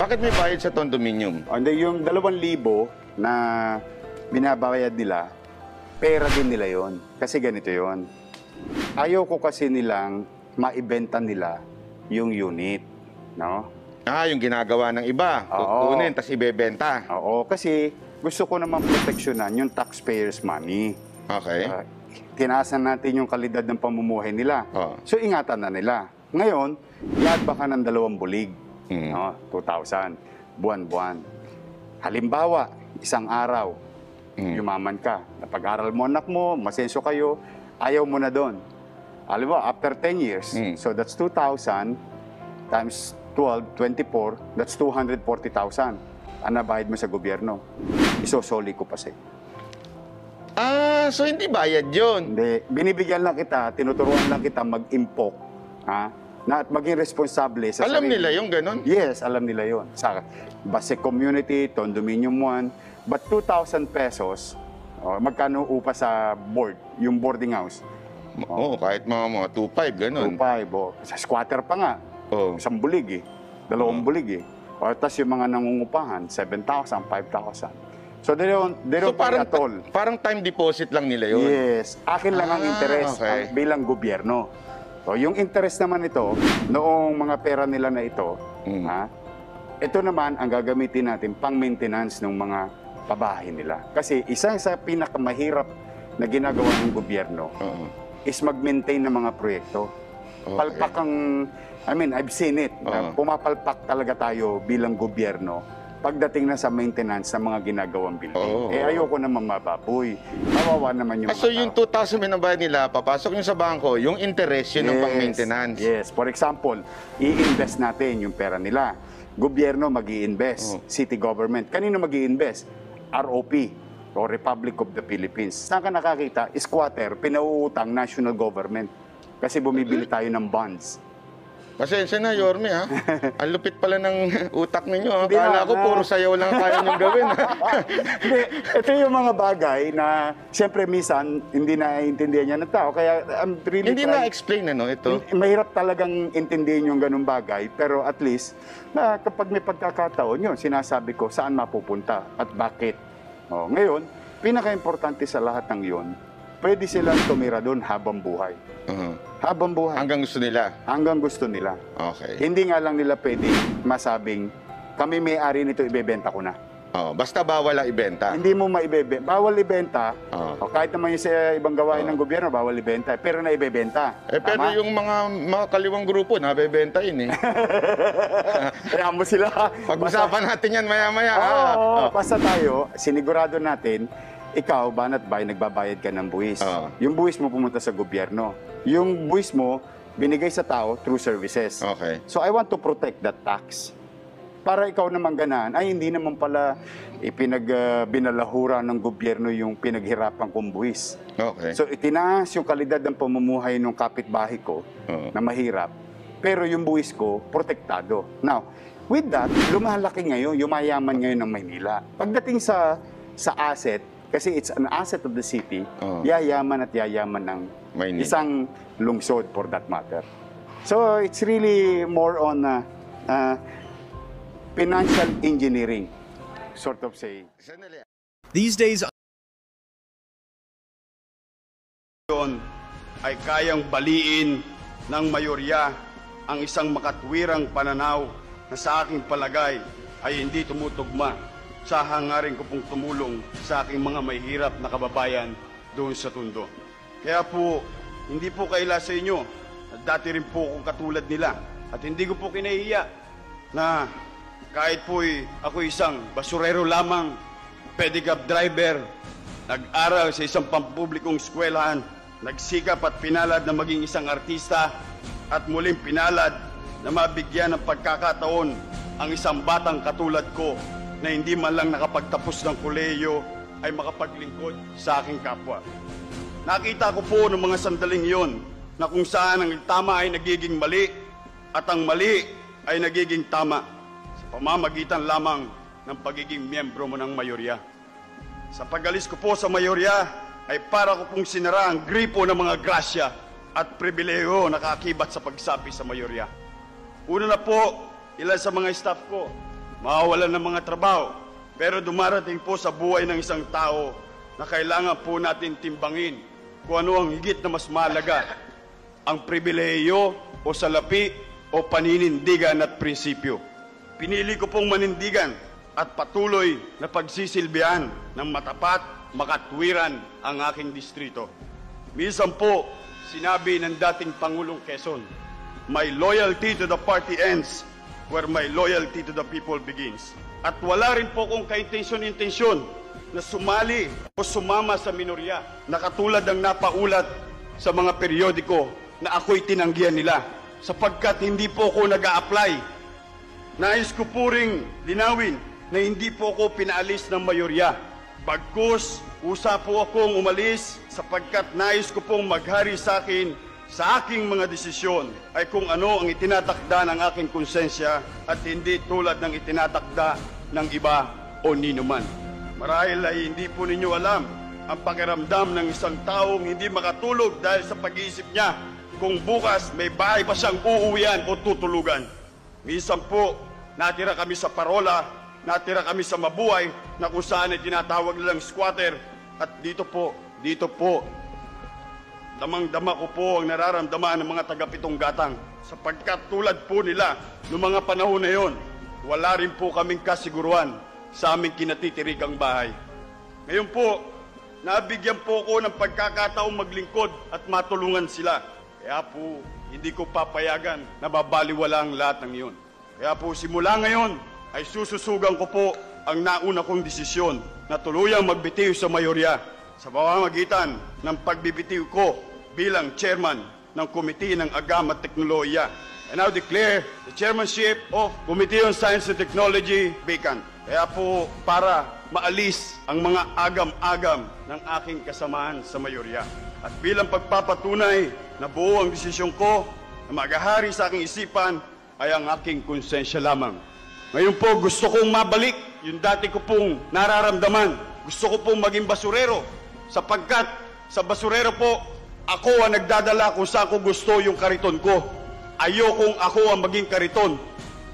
Bakit may bayad sa condominium? Hindi, yung 2,000 na binabayad nila, pera din nila yon. Kasi ganito yon. Ayaw ko kasi nilang maibenta nila yung unit, no? Yung ginagawa ng iba. Kukunin, tapos ibebenta. Oo, kasi gusto ko naman proteksyonan yung taxpayers' money. Okay. Tinaasan natin yung kalidad ng pamumuhay nila. So, ingatan na nila. Ngayon, i-add ka ng 2 bulig. No? 2,000. Buwan-buwan. Halimbawa, isang araw, yumaman ka. Napag-aral mo anak mo, masenso kayo, ayaw mo na doon. Halimbawa, after 10 years, so that's 2,000 times 12, 24, that's 240,000. Ang nabayad mo sa gobyerno. Isosoli ko pa sa'yo. So hindi bayad yun? Hindi. Binibigyan lang kita, tinuturuan lang kita mag-impok, na at maging responsable sa Alam sarili. nila yung ganun? Yes, alam nila yon. Sa base community, condominium 1, but 2,000 pesos, magkano upa sa board, yung boarding house? Kahit mga 2,500, ganun. 2,500, sa squatter pa nga. Isang bulig 2 bulig O tas yung mga nangungupahan, 7,000, 5,000. So they don't pay at all. Parang time deposit lang nila yun? Yes. Akin lang ang interest bilang gobyerno. So yung interest naman ito, noong mga pera nila na ito, ito naman ang gagamitin natin pang maintenance ng mga pabahay nila. Kasi isa sa pinakamahirap na ginagawa ng gobyerno is mag-maintain ng mga proyekto. Palpak ang, I've seen it. Pumapalpak talaga tayo bilang gobyerno pagdating na sa maintenance ng mga ginagawang building. Ayoko naman mababoy. Kawawa naman yung So yung 2,000 binabayad nila, papasok yung sa bangko, yung interest yun ng pang-maintenance. Yes. For example, i-invest natin yung pera nila. Gobyerno mag-i-invest. City government. Kanino mag-i-invest? ROP o Republic of the Philippines. Saan ka nakakita? Squatter, pinauutang national government. Kasi bumibili tayo ng bonds. Pasensya na, Yorme, Ang lupit pala ng utak ninyo. Akala ko puro sayaw lang kaya niyong gawin. Hindi, ito yung mga bagay na siyempre minsan hindi naiintindihan niya ng tao. Kaya I'm really hindi na-explain, ito? Mahirap talagang intindihin yung ganung bagay. Pero at least, kapag may pagkakataon yun, sinasabi ko saan mapupunta at bakit. Ngayon, pinaka-importante sa lahat ng yun, pwede silang tumira doon habang buhay. Habang buhay. Hanggang gusto nila? Hanggang gusto nila. Okay. Hindi nga lang nila pwede masabing, kami may-ari nito, ibebenta ko na. Basta bawal ang ibenta. Hindi mo maibebenta. Bawal ibenta. Kahit naman yung sa ibang gawain ng gobyerno, bawal ibenta. Pero na ibebenta. Pero yung mga kaliwang grupo, nabebenta yun Kaya mo sila. Pag-usapan natin yan maya-maya. Basta tayo, sinigurado natin, ikaw, banat bay, nagbabayad ka ng buwis. Yung buwis mo pumunta sa gobyerno. Yung buwis mo, binigay sa tao through services. Okay. So I want to protect that tax. Para ikaw naman ganaan, ay hindi naman pala binalahura ng gobyerno yung pinaghirapan kong buwis. Okay. So itinaas yung kalidad ng pamumuhay ng kapitbahay ko na mahirap. Pero yung buwis ko, protektado. Now, with that, lumalaki ngayon, yumayaman ngayon ng Maynila. Pagdating sa asset, kasi it's an asset of the city, yayaman at yayaman ng Maynila. Isang lungsod for that matter. So it's really more on financial engineering, sort of saying. These days, yun ay kayang baliin ng mayorya ang isang makatwirang pananaw na sa aking palagay ay hindi tumutugma sa hangarin ko pong tumulong sa aking mga mahihirap na kababayan doon sa Tondo. Kaya po, hindi po kaila sa inyo, at dati rin po akong katulad nila, at hindi ko po kinahiya na kahit po'y ako isang basurero lamang, pedicab driver, nag-aral sa isang pampublikong eskwelahan, nagsikap at pinalad na maging isang artista, at muling pinalad na mabigyan ng pagkakataon ang isang batang katulad ko na hindi man lang nakapagtapos ng kolehiyo ay makapaglingkod sa aking kapwa. Nakita ko po ng mga sandaling iyon na kung saan ang tama ay nagiging mali at ang mali ay nagiging tama sa pamamagitan lamang ng pagiging miyembro mo ng mayorya. Sa pag-alis ko po sa mayorya ay para ko pong sinara ang gripo ng mga grasya at pribileyo na kaakibat sa pagsapi sa mayorya. Una na po, ilan sa mga staff ko, mawawalan ng mga trabaho. Pero dumarating po sa buhay ng isang tao na kailangan po natin timbangin kung ano ang higit na mas mahalaga, ang pribilehiyo o salapi o paninindigan at prinsipyo. Pinili ko pong manindigan at patuloy na pagsisilbihan ng matapat, makatwiran ang aking distrito. Minsan po, sinabi ng dating Pangulong Quezon, "My loyalty to the party ends where my loyalty to the people begins." At wala rin po kong kaintensyon-intensyon na sumali o sumama sa minorya na katulad ng napaulat sa mga periodiko na ako'y tinanggihan nila sapagkat hindi po ako nag-a-apply. Nais ko po ring linawin na hindi po ako pinaalis ng mayorya. Bagkus, usa po akong umalis sapagkat nais ko pong maghari sa akin sa aking mga desisyon ay kung ano ang itinatakda ng aking konsensya at hindi tulad ng itinatakda ng iba o ninuman. Marahil ay hindi po ninyo alam ang pakiramdam ng isang taong hindi makatulog dahil sa pag-iisip niya kung bukas may bahay pa siyang uuwian o tutulugan. Minsan po, natira kami sa parola, natira kami sa mabuhay na kung saan ay tinatawag nilang squatter. At dito po, damang-dama ko po ang nararamdaman ng mga taga-Pitong Gatang. Sapagkat tulad po nila, noong mga panahon na yon, wala rin po kaming kasiguruan sa aming kinatitirigang bahay. Ngayon po, nabigyan po ako ng pagkakataong maglingkod at matulungan sila. Kaya po, hindi ko papayagan na babaliwala ang lahat ng iyon. Kaya po, simula ngayon, ay sususugan ko po ang nauna kong desisyon na tuluyang magbitiw sa mayorya sa pamamagitan ng pagbibitiw ko bilang chairman ng Komite ng Agam at Teknolohiya. I now declare the chairmanship of Committee on Science and Technology vacant. Kaya po para maalis ang mga agam-agam ng aking kasamaan sa mayorya. At bilang pagpapatunay na buo ang desisyon ko na maghahari sa aking isipan ay ang aking konsensya lamang. Ngayon po gusto kong mabalik yung dati ko pong nararamdaman. Gusto ko pong maging basurero sapagkat sa basurero po ako ang nagdadala kung saan ko gusto yung kariton ko. Ayokong ako ang maging kariton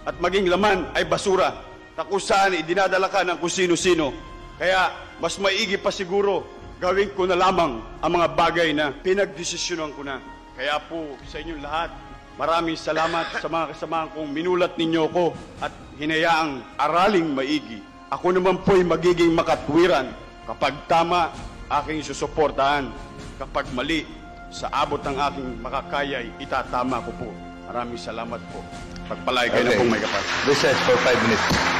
at maging laman ay basura na kung saan idinadala ka ng kung sino-sino. Kaya mas maigi pa siguro gawin ko na lamang ang mga bagay na pinagdesisyonan ko na. Kaya po sa inyong lahat, maraming salamat sa mga kasamahan kong minulat ninyo ko at hinayaang araling maigi. Ako naman po'y magiging makatwiran kapag tama aking susuportahan, kapag mali sa abot ng aking makakaya'y itatama ko po. Maraming salamat po. Pagpalay kayo na pong may kapal. Recess for 5 minutes.